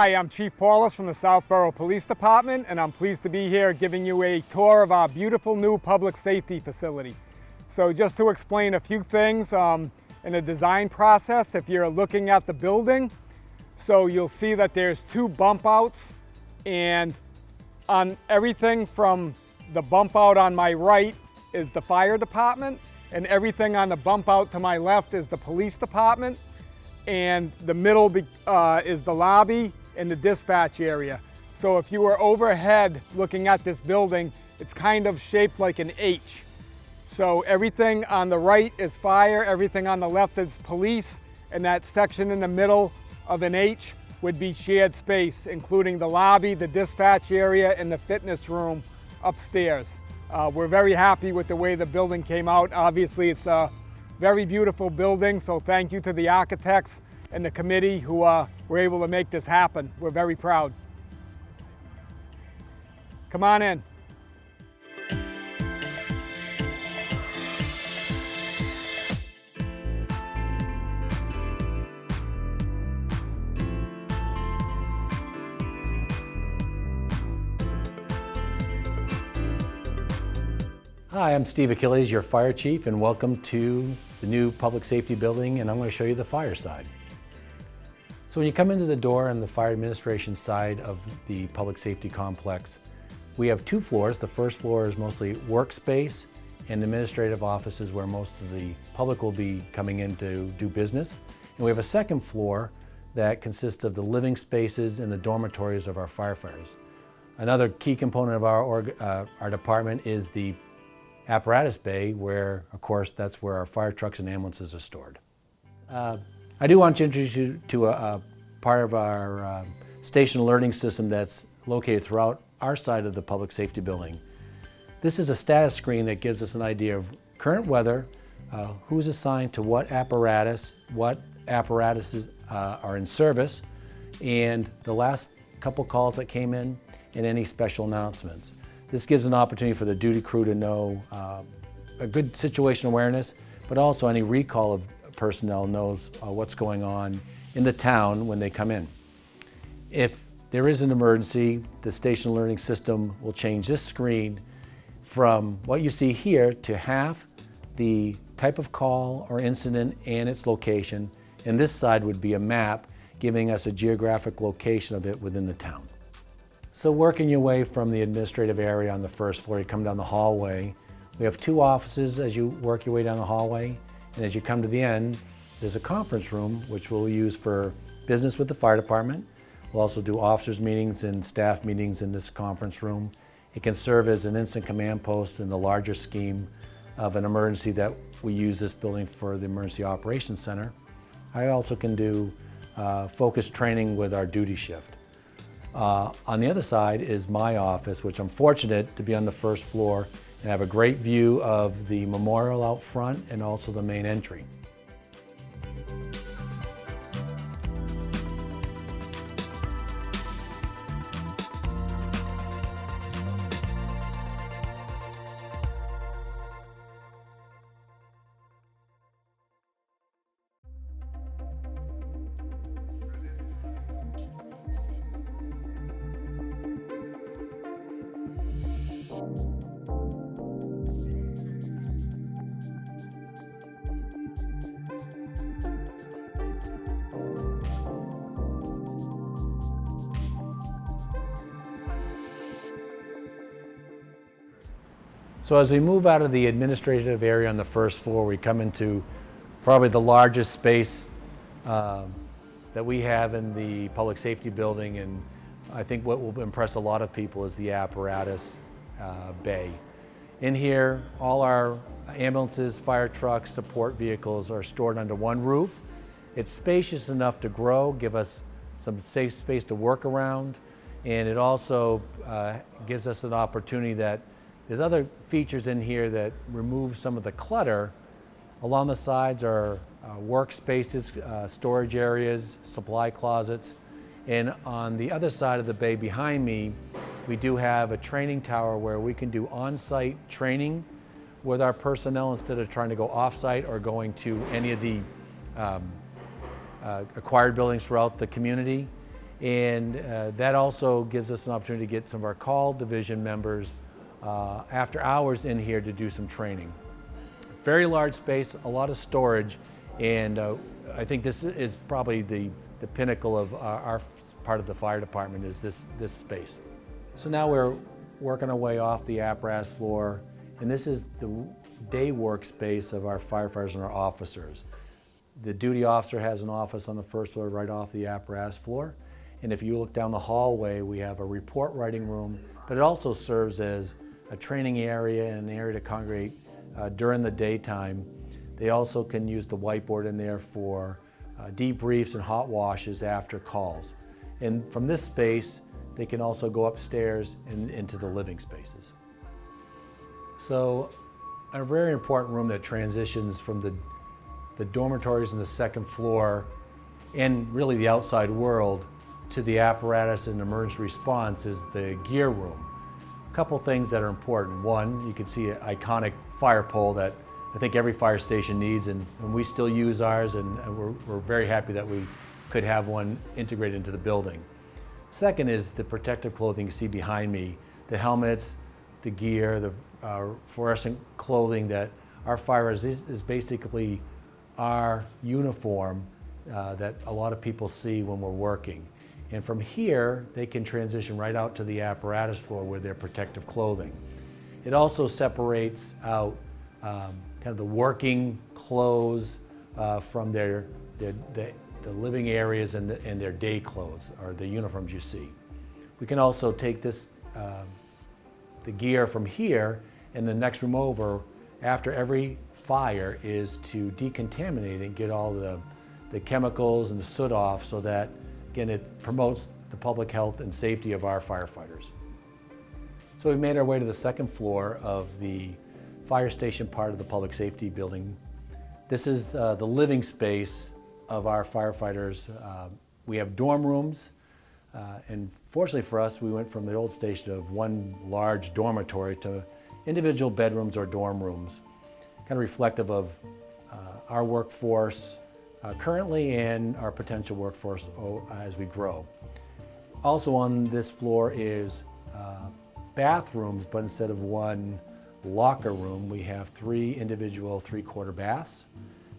Hi, I'm Chief Paulhus from the Southborough Police Department, and I'm pleased to be here giving you a tour of our beautiful new public safety facility. So just to explain a few things in the design process, if you're looking at the building, so you'll see that there's two bump outs, and on everything from the bump out on my right is the fire department, and everything on the bump out to my left is the police department, and the middle is the lobby and the dispatch area. So if you were overhead looking at this building, it's kind of shaped like an H. So everything on the right is fire, everything on the left is police, and that section in the middle of an H would be shared space, including the lobby, the dispatch area, and the fitness room upstairs. We're very happy with the way the building came out. Obviously, it's a very beautiful building, so thank you to the architects and the committee who were able to make this happen. We're very proud. Come on in. Hi, I'm Steve Achilles, your fire chief, and welcome to the new public safety building, and I'm going to show you the fire side. So when you come into the door on the fire administration side of the public safety complex, we have two floors. The first floor is mostly workspace and administrative offices where most of the public will be coming in to do business. And we have a second floor that consists of the living spaces and the dormitories of our firefighters. Another key component of our department is the Apparatus bay, where, of course, that's where our fire trucks and ambulances are stored. I do want to introduce you to a part of our station alerting system that's located throughout our side of the public safety building. This is a status screen that gives us an idea of current weather, who's assigned to what apparatuses are in service, and the last couple calls that came in, and any special announcements. This gives an opportunity for the duty crew to know a good situation awareness, but also any recall of personnel knows what's going on in the town when they come in. If there is an emergency, the station alerting system will change this screen from what you see here to half the type of call or incident and its location, and this side would be a map giving us a geographic location of it within the town. So working your way from the administrative area on the first floor, you come down the hallway. We have two offices as you work your way down the hallway, and as you come to the end, there's a conference room which we'll use for business with the fire department. We'll also do officers meetings and staff meetings in this conference room. It can serve as an instant command post in the larger scheme of an emergency that we use this building for the Emergency Operations Center. I also can do focused training with our duty shift. On the other side is my office, which I'm fortunate to be on the first floor and have a great view of the memorial out front and also the main entry. So as we move out of the administrative area on the first floor, we come into probably the largest space that we have in the public safety building, and I think what will impress a lot of people is the apparatus bay. In here, all our ambulances, fire trucks, support vehicles are stored under one roof. It's spacious enough to grow, give us some safe space to work around, and it also gives us an opportunity that there's other features in here that remove some of the clutter. Along the sides are workspaces, storage areas, supply closets, and on the other side of the bay behind me, we do have a training tower where we can do on-site training with our personnel instead of trying to go off-site or going to any of the acquired buildings throughout the community. And that also gives us an opportunity to get some of our call division members after hours in here to do some training. Very large space, a lot of storage, and I think this is probably the pinnacle of our part of the fire department is this space. So now we're working our way off the apparatus floor, and this is the day workspace of our firefighters and our officers. The duty officer has an office on the first floor right off the apparatus floor. And if you look down the hallway, we have a report writing room, but it also serves as a training area and an area to congregate during the daytime. They also can use the whiteboard in there for debriefs and hot washes after calls. And from this space, they can also go upstairs and into the living spaces. So a very important room that transitions from the dormitories on the second floor and really the outside world to the apparatus and emergency response is the gear room. A couple things that are important. One, you can see an iconic fire pole that I think every fire station needs, and we still use ours, and we're very happy that we could have one integrated into the building. Second is the protective clothing you see behind me, the helmets, the gear, the fluorescent clothing that our firefighters is basically our uniform that a lot of people see when we're working. And from here, they can transition right out to the apparatus floor with their protective clothing. It also separates out kind of the working clothes from the living areas and their day clothes, or the uniforms you see. We can also take this, the gear from here, and the next room over, after every fire, is to decontaminate and get all the chemicals and the soot off so that, again, it promotes the public health and safety of our firefighters. So we've made our way to the second floor of the fire station part of the public safety building. This is the living space of our firefighters. We have dorm rooms, and fortunately for us, we went from the old station of one large dormitory to individual bedrooms or dorm rooms, kind of reflective of our workforce currently and our potential workforce as we grow. Also on this floor is bathrooms, but instead of one locker room, we have 3 individual 3/4 baths.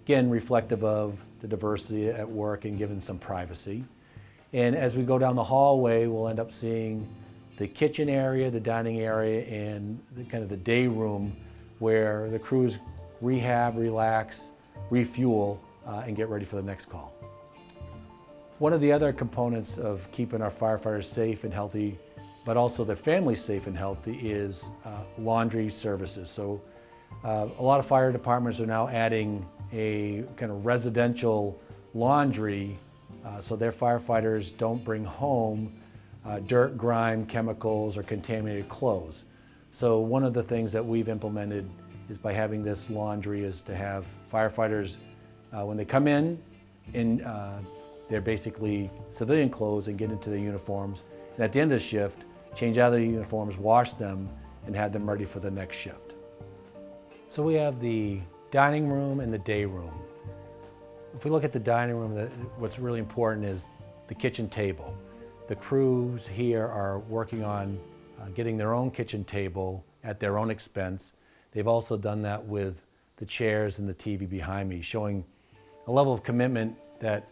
Again, reflective of the diversity at work and given some privacy. And as we go down the hallway, we'll end up seeing the kitchen area, the dining area, and kind of the day room where the crews rehab, relax, refuel, and get ready for the next call. One of the other components of keeping our firefighters safe and healthy, but also their families safe and healthy, is laundry services. So a lot of fire departments are now adding a kind of residential laundry so their firefighters don't bring home dirt, grime, chemicals, or contaminated clothes. So one of the things that we've implemented is by having this laundry is to have firefighters, when they come in they're basically civilian clothes and get into their uniforms. And at the end of the shift, change out of their uniforms, wash them, and have them ready for the next shift. So we have the dining room and the day room. If we look at the dining room, what's really important is the kitchen table. The crews here are working on getting their own kitchen table at their own expense. They've also done that with the chairs and the TV behind me, showing a level of commitment that,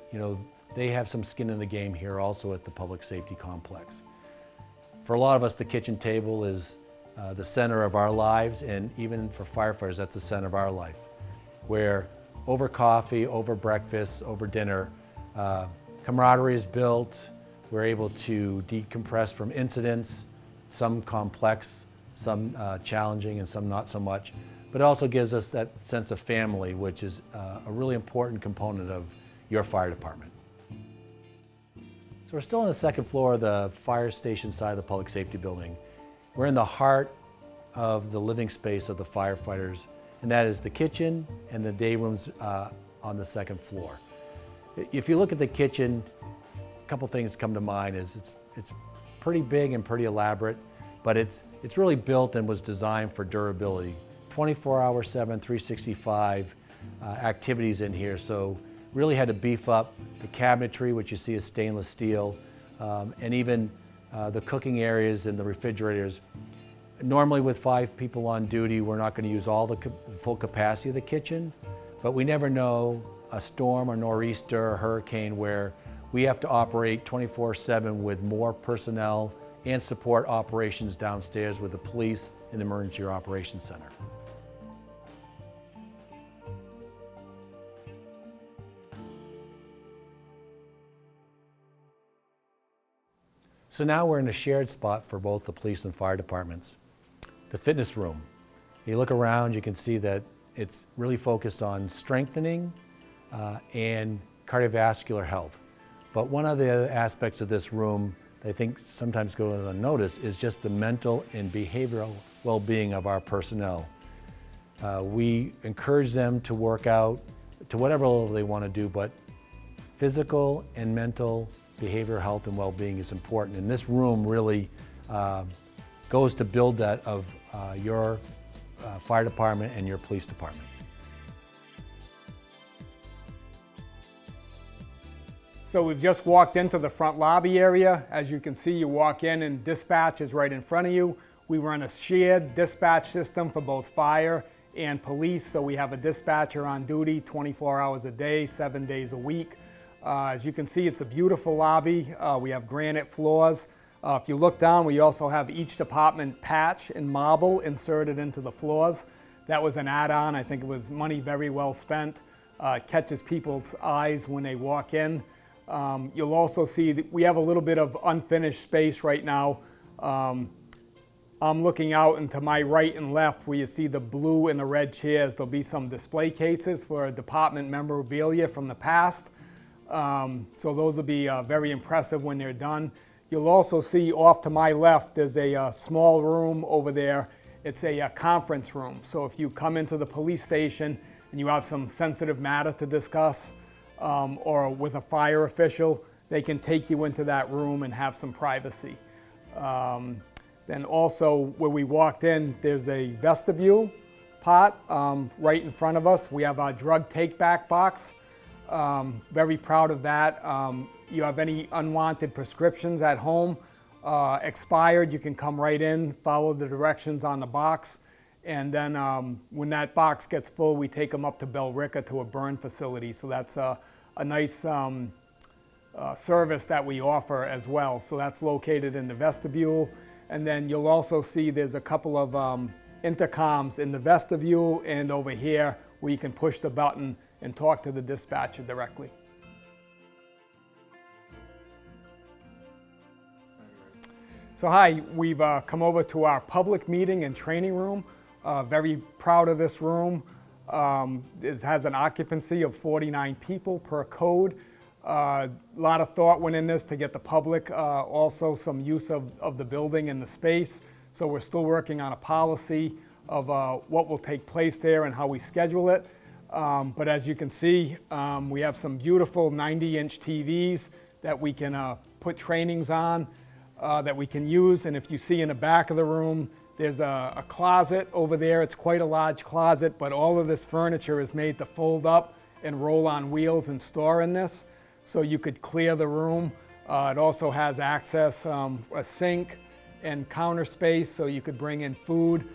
they have some skin in the game here also at the public safety complex. For a lot of us, the kitchen table is the center of our lives, and even for firefighters, that's the center of our life, where over coffee, over breakfast, over dinner, camaraderie is built. We're able to decompress from incidents, some complex, some challenging, and some not so much. But it also gives us that sense of family, which is a really important component of your fire department. So we're still on the second floor of the fire station side of the public safety building. We're in the heart of the living space of the firefighters, and that is the kitchen and the day rooms on the second floor. If you look at the kitchen, a couple things come to mind. It's pretty big and pretty elaborate, but it's really built and was designed for durability. 24/7, 365 activities in here, so really had to beef up the cabinetry, which you see is stainless steel, and even the cooking areas and the refrigerators. Normally with 5 people on duty, we're not going to use all the full capacity of the kitchen, but we never know a storm or nor'easter or hurricane where we have to operate 24/7 with more personnel and support operations downstairs with the police and the Emergency Operations Center. So now we're in a shared spot for both the police and fire departments. The fitness room. You look around, you can see that it's really focused on strengthening and cardiovascular health. But one of the other aspects of this room that I think sometimes goes unnoticed is just the mental and behavioral well-being of our personnel. We encourage them to work out to whatever level they want to do, but physical and mental behavioral health and well-being is important. And this room really goes to build that of your fire department and your police department. So we've just walked into the front lobby area. As you can see, you walk in and dispatch is right in front of you. We run a shared dispatch system for both fire and police. So we have a dispatcher on duty 24 hours a day, 7 days a week. As you can see, it's a beautiful lobby. We have granite floors. If you look down, we also have each department patch and marble inserted into the floors. That was an add-on. I think it was money very well spent. It catches people's eyes when they walk in. You'll also see that we have a little bit of unfinished space right now. I'm looking out, and to my right and left where you see the blue and the red chairs, there'll be some display cases for department memorabilia from the past. So those will be very impressive when they're done. You'll also see off to my left, there's a small room over there. It's a conference room. So if you come into the police station and you have some sensitive matter to discuss, or with a fire official, they can take you into that room and have some privacy. Then also where we walked in, there's a vestibule part right in front of us. We have our drug take-back box. Very proud of that. You have any unwanted prescriptions at home, expired, you can come right in, follow the directions on the box. And then when that box gets full, we take them up to Billerica to a burn facility. So that's a nice service that we offer as well. So that's located in the vestibule. And then you'll also see there's a couple of intercoms in the vestibule and over here where you can push the button and talk to the dispatcher directly. So hi, we've come over to our public meeting and training room. Very proud of this room. It has an occupancy of 49 people per code. A lot of thought went in this to get the public also some use of the building and the space. So we're still working on a policy of what will take place there and how we schedule it. But as you can see, we have some beautiful 90-inch TVs that we can put trainings on, that we can use. And if you see in the back of the room, there's a closet over there. It's quite a large closet, but all of this furniture is made to fold up and roll on wheels and store in this. So you could clear the room. It also has access, a sink and counter space, so you could bring in food.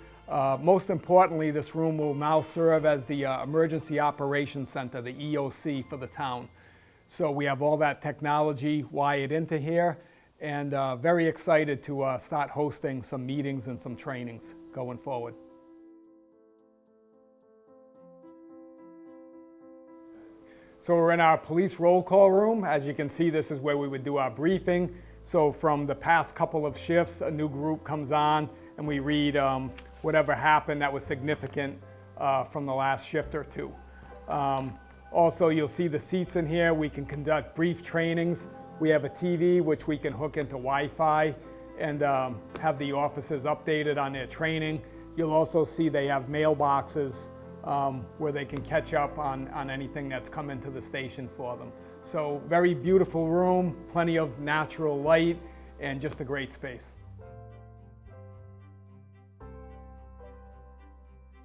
Most importantly, this room will now serve as the Emergency Operations Center, the EOC for the town. So we have all that technology wired into here, and very excited to start hosting some meetings and some trainings going forward. So we're in our police roll call room. As you can see, this is where we would do our briefing. So from the past couple of shifts, a new group comes on and we read whatever happened that was significant from the last shift or two. Also, you'll see the seats in here. We can conduct brief trainings. We have a TV which we can hook into Wi-Fi and have the officers updated on their training. You'll also see they have mailboxes where they can catch up on anything that's come into the station for them. So very beautiful room, plenty of natural light, and just a great space.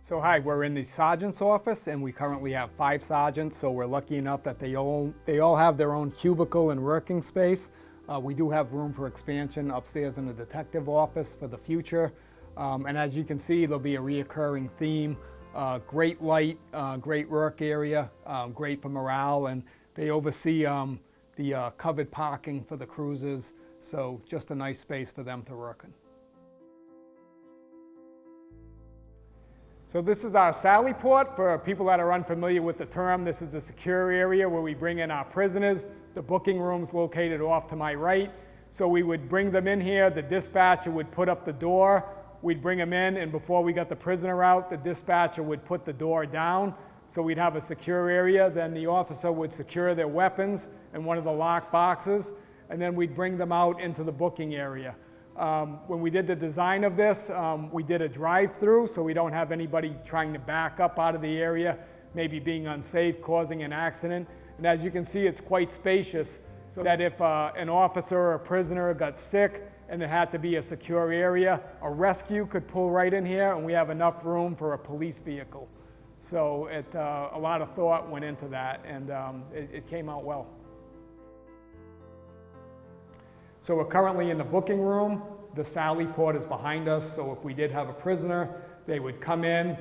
So hi, we're in the sergeant's office, and we currently have 5 sergeants, so we're lucky enough that they all have their own cubicle and working space. We do have room for expansion upstairs in the detective office for the future. And as you can see, there'll be a reoccurring theme. Great light, great work area, great for morale, and they oversee the covered parking for the cruisers, so just a nice space for them to work in. So this is our Sallyport. For people that are unfamiliar with the term, this is the secure area where we bring in our prisoners. The booking room's located off to my right. So we would bring them in here, the dispatcher would put up the door, we'd bring them in, and before we got the prisoner out, the dispatcher would put the door down. So we'd have a secure area, then the officer would secure their weapons in one of the locked boxes, and then we'd bring them out into the booking area. When we did the design of this, we did a drive-through, so we don't have anybody trying to back up out of the area, maybe being unsafe, causing an accident. And as you can see, it's quite spacious, so that if an officer or a prisoner got sick and it had to be a secure area, a rescue could pull right in here, and we have enough room for a police vehicle. So a lot of thought went into that, and it came out well. So we're currently in the booking room. The Sallyport is behind us, so if we did have a prisoner, they would come in,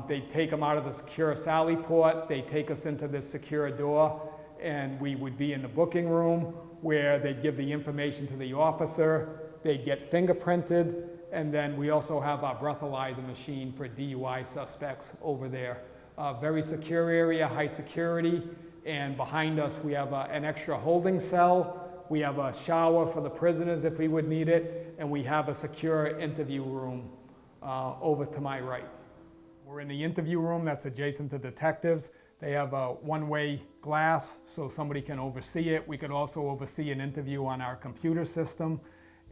they'd take them out of the secure Sallyport, they'd take us into this secure door, and we would be in the booking room where they'd give the information to the officer, they'd get fingerprinted, and then we also have our breathalyzer machine for DUI suspects over there. Very secure area, high security, and behind us we have an extra holding cell. We have a shower for the prisoners if we would need it, and we have a secure interview room over to my right. We're in the interview room that's adjacent to detectives. They have a one-way glass so somebody can oversee it. We could also oversee an interview on our computer system.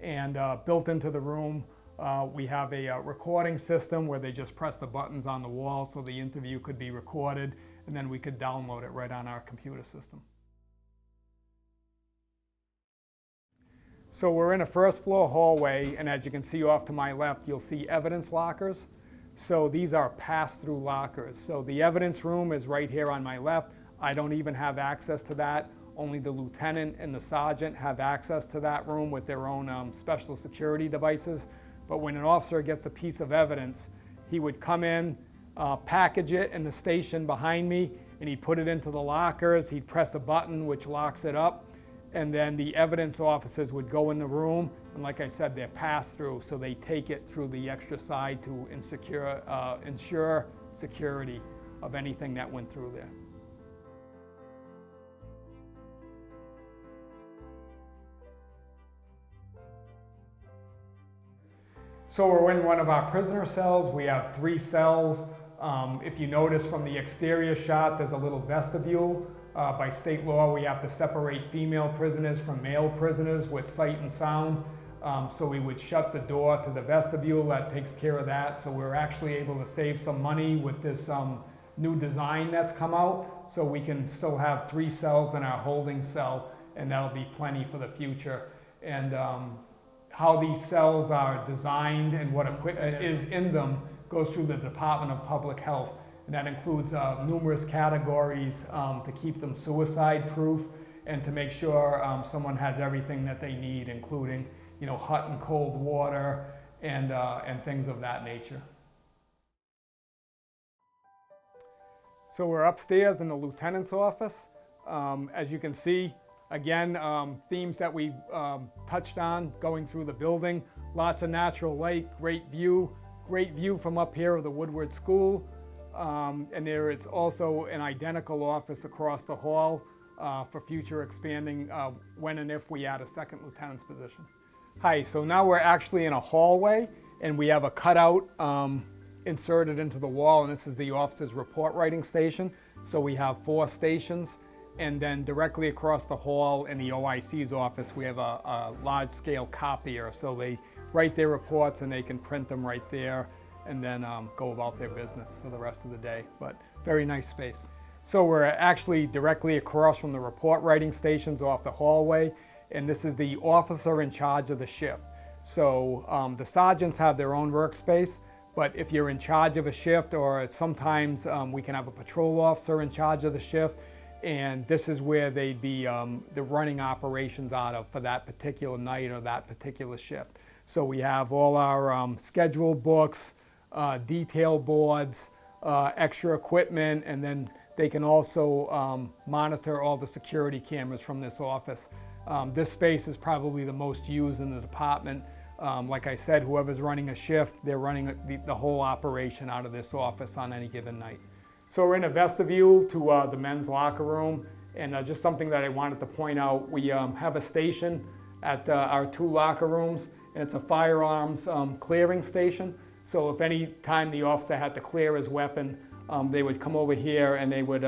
And built into the room, we have a recording system where they just press the buttons on the wall so the interview could be recorded, and then we could download it right on our computer system. So we're in a first floor hallway, and as you can see off to my left, you'll see evidence lockers. So these are pass-through lockers. So the evidence room is right here on my left. I don't even have access to that. Only the lieutenant and the sergeant have access to that room with their own special security devices. But when an officer gets a piece of evidence, he would come in, package it in the station behind me, and he'd put it into the lockers. He'd press a button which locks it up. And then the evidence officers would go in the room, and like I said, they're pass-through, so they take it through the extra side to ensure security of anything that went through there. So we're in one of our prisoner cells. We have 3 cells. If you notice from the exterior shot, there's a little vestibule. By state law, we have to separate female prisoners from male prisoners with sight and sound. So we would shut the door to the vestibule. That takes care of that. So we're actually able to save some money with this new design that's come out. So we can still have 3 cells in our holding cell, and that'll be plenty for the future. And how these cells are designed and what equipment is in them goes through the Department of Public Health. And that includes numerous categories to keep them suicide-proof and to make sure someone has everything that they need, including, hot and cold water and things of that nature. So we're upstairs in the lieutenant's office. As you can see, again, themes that we touched on going through the building. Lots of natural light, great view from up here of the Woodward School. And there is also an identical office across the hall for future expanding when and if we add a second lieutenant's position. Hi, so now we're actually in a hallway, and we have a cutout inserted into the wall, and this is the officer's report writing station. So we have 4 stations, and then directly across the hall in the OIC's office, we have a large-scale copier. So they write their reports, and they can print them right there, and then go about their business for the rest of the day. But very nice space. So we're actually directly across from the report writing stations off the hallway, and this is the officer in charge of the shift. So the sergeants have their own workspace, but if you're in charge of a shift, or sometimes we can have a patrol officer in charge of the shift, and this is where they'd be the running operations out of for that particular night or that particular shift. So we have all our schedule books, detail boards, extra equipment, and then they can also monitor all the security cameras from this office. This space is probably the most used in the department. Like I said, whoever's running a shift, they're running the whole operation out of this office on any given night. So we're in a vestibule to the men's locker room, and just something that I wanted to point out, we have a station at our 2 locker rooms, and it's a firearms clearing station. So if any time the officer had to clear his weapon, they would come over here and they would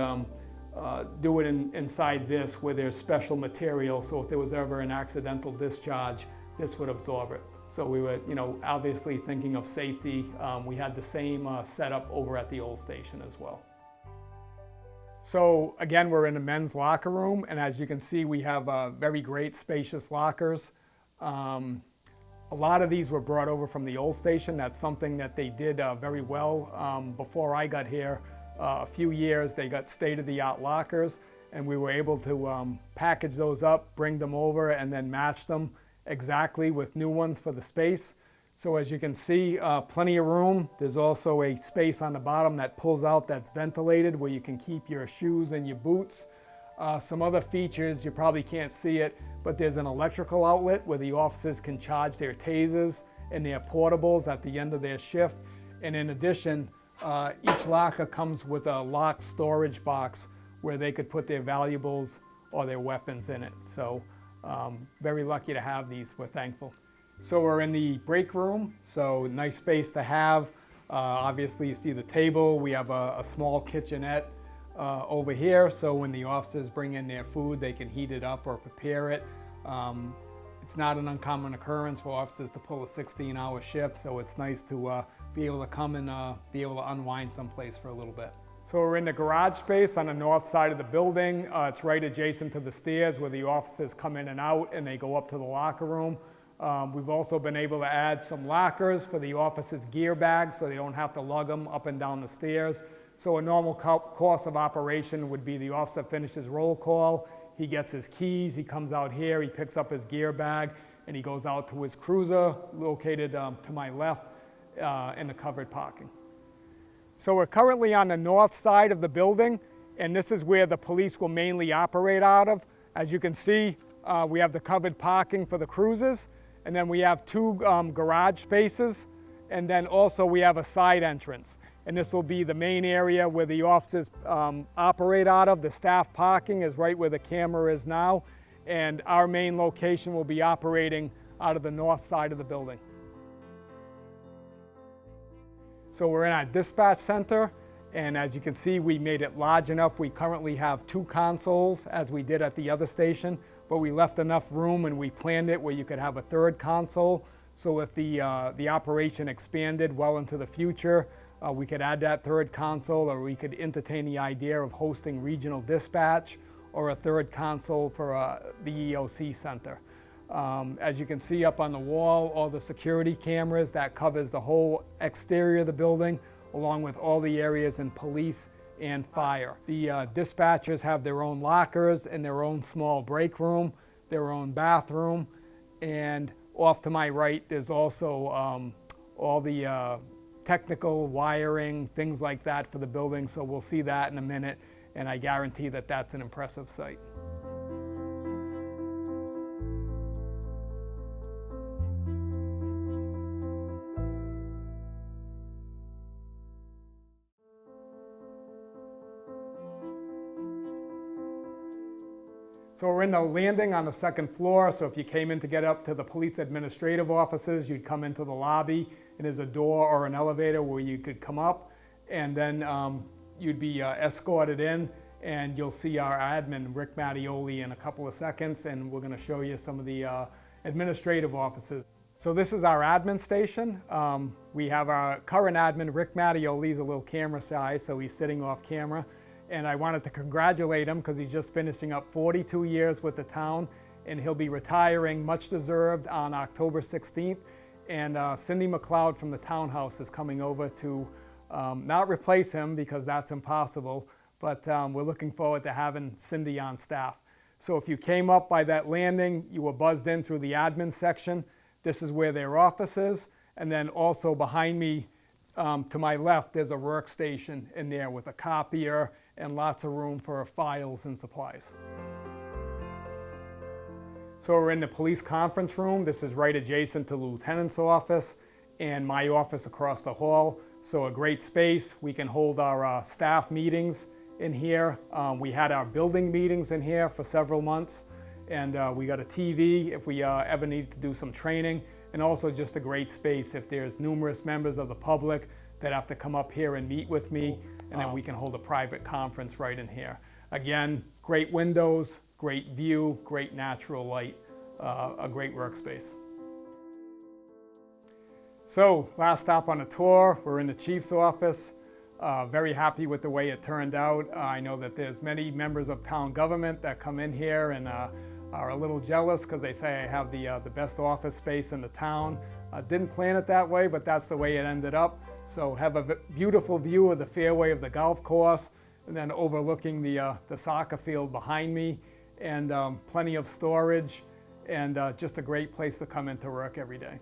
do it inside this where there's special material, so if there was ever an accidental discharge, this would absorb it. So we were, obviously thinking of safety. We had the same setup over at the old station as well. So again, we're in the men's locker room, and as you can see, we have very great spacious lockers. A lot of these were brought over from the old station. That's something that they did very well. Before I got here, a few years, they got state-of-the-art lockers, and we were able to package those up, bring them over, and then match them exactly with new ones for the space. So as you can see, plenty of room. There's also a space on the bottom that pulls out that's ventilated where you can keep your shoes and your boots. Some other features, you probably can't see it, but there's an electrical outlet where the officers can charge their tasers and their portables at the end of their shift. And in addition, each locker comes with a locked storage box where they could put their valuables or their weapons in it. So very lucky to have these, we're thankful. So we're in the break room, so nice space to have. Obviously you see the table, we have a small kitchenette over here, so when the officers bring in their food, they can heat it up or prepare it. It's not an uncommon occurrence for officers to pull a 16-hour shift, so it's nice to be able to come and be able to unwind someplace for a little bit. So we're in the garage space on the north side of the building. It's right adjacent to the stairs where the officers come in and out and they go up to the locker room. We've also been able to add some lockers for the officers' gear bags so they don't have to lug them up and down the stairs. So a normal course of operation would be the officer finishes roll call, he gets his keys, he comes out here, he picks up his gear bag, and he goes out to his cruiser located to my left in the covered parking. So we're currently on the north side of the building, and this is where the police will mainly operate out of. As you can see, we have the covered parking for the cruisers, and then we have 2 garage spaces, and then also we have a side entrance. And this will be the main area where the officers operate out of. The staff parking is right where the camera is now, and our main location will be operating out of the north side of the building. So we're in our dispatch center, and as you can see, we made it large enough. We currently have 2 consoles, as we did at the other station, but we left enough room and we planned it where you could have a 3rd console. So if the operation expanded well into the future, we could add that 3rd console, or we could entertain the idea of hosting regional dispatch or a 3rd console for the EOC center. As you can see up on the wall, all the security cameras, that covers the whole exterior of the building, along with all the areas in police and fire. The dispatchers have their own lockers and their own small break room, their own bathroom, and off to my right, there's also all the technical wiring, things like that for the building, so we'll see that in a minute, and I guarantee that that's an impressive site. So we're in the landing on the 2nd floor, so if you came in to get up to the police administrative offices, you'd come into the lobby, and there's a door or an elevator where you could come up, and then you'd be escorted in, and you'll see our admin, Rick Mattioli, in a couple of seconds, and we're going to show you some of the administrative offices. So this is our admin station. We have our current admin, Rick Mattioli. He's a little camera shy, so he's sitting off camera. And I wanted to congratulate him because he's just finishing up 42 years with the town, and he'll be retiring, much deserved, on October 16th. And Cindy McLeod from the townhouse is coming over to not replace him because that's impossible, but we're looking forward to having Cindy on staff. So if you came up by that landing, you were buzzed in through the admin section. This is where their office is. And then also behind me, to my left, there's a workstation in there with a copier and lots of room for files and supplies. So we're in the police conference room. This is right adjacent to the lieutenant's office and my office across the hall. So a great space. We can hold our staff meetings in here. We had our building meetings in here for several months, and we got a TV if we ever need to do some training, and also just a great space if there's numerous members of the public that have to come up here and meet with me, and then we can hold a private conference right in here. Again, great windows, great view, great natural light, a great workspace. So last stop on the tour, we're in the chief's office. Very happy with the way it turned out. I know that there's many members of town government that come in here and are a little jealous because they say I have the best office space in the town. Didn't plan it that way, but that's the way it ended up. So have a beautiful view of the fairway of the golf course, and then overlooking the soccer field behind me, and plenty of storage, and just a great place to come into work every day.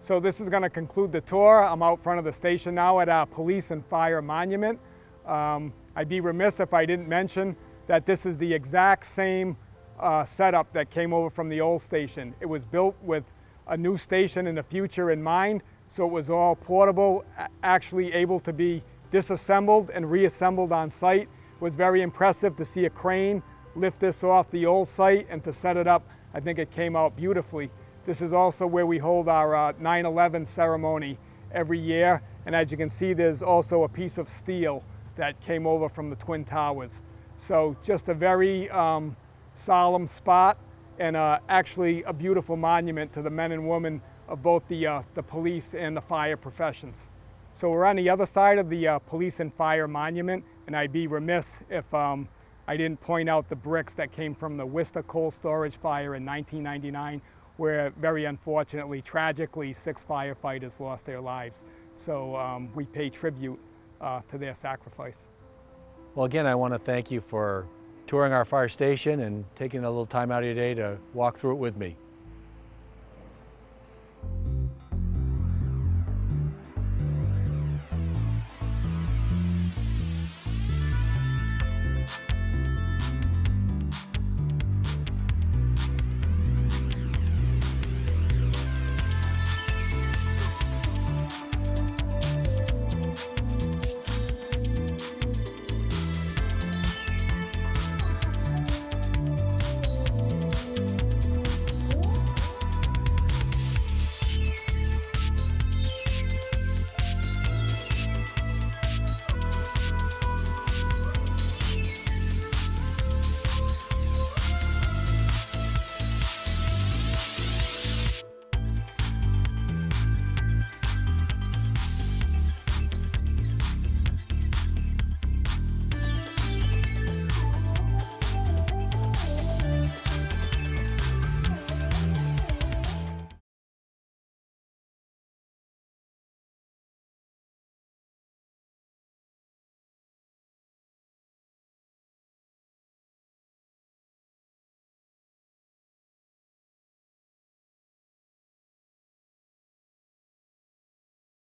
So this is going to conclude the tour. I'm out front of the station now at our Police and Fire Monument. I'd be remiss if I didn't mention that this is the exact same setup that came over from the old station. It was built with a new station in the future in mind, so it was all portable, actually able to be disassembled and reassembled on site. It was very impressive to see a crane lift this off the old site and to set it up. I think it came out beautifully. This is also where we hold our 9/11 ceremony every year, and as you can see, there's also a piece of steel that came over from the Twin Towers. So just a very solemn spot, and actually a beautiful monument to the men and women of both the police and the fire professions. So we're on the other side of the Police and Fire Monument, and I'd be remiss if I didn't point out the bricks that came from the Worcester coal storage fire in 1999, where very unfortunately, tragically, 6 firefighters lost their lives. So we pay tribute to their sacrifice. Well, again, I want to thank you for touring our fire station and taking a little time out of your day to walk through it with me.